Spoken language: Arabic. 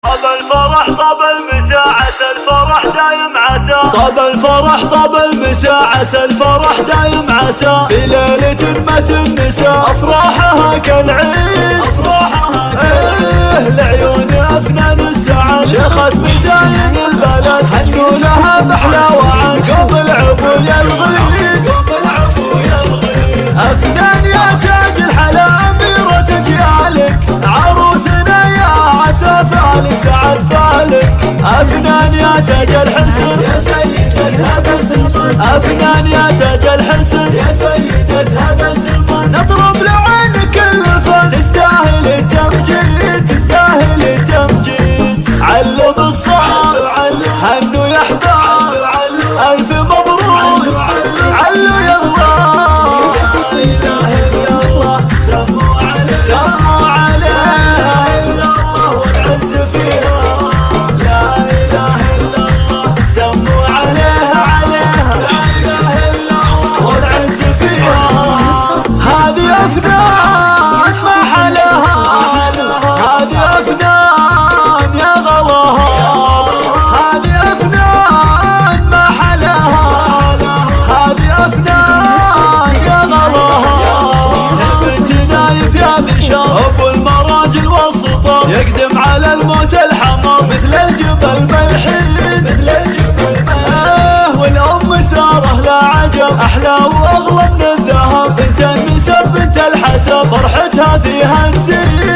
طب الفرح طب المساء عسى الفرح دايم عسى. طب الفرح طب المساء عسى الفرح دايم عسى. في ليلة ما تنسى أفراحها كالعيد. لعيون أفنان السعد شيخة مزاين البلد حنوا لها بأحلى وعد. قوم العبو يلغيد أفنان يا تاج الحلا أميرة أجيالك. عروسنا يا عسى فال سعد فالك. أفنان يا تاج الحسن يا سيدة هذا الزمن. أفنان يا تاج الحسن يا سيدة هذا الزمن. نطرب لعينك الفن تستاهل التمجيد تستاهل التمجيد. علو بالصعب هنوا يا احباب ألف مبروك علو يلا. سموا عليها والعز فيها. لا إله إلا الله سموا عليها لا إله إلا الله والعز فيها. هذه أفنان ما حلاها هذه أفنان يا غلاها. هذه أفنان ما حلاها هذه أفنان يا غلاها. بنت نايف يا بشار أبو المراجل والسطر يقدم على الموت الحمر مثل الجبل ملحين مثل الجبل ملحين. والأم سارة لا عجب أحلى وأغلى من الذهب. بنت النسب بنت الحسب فرحتها فيها تزيد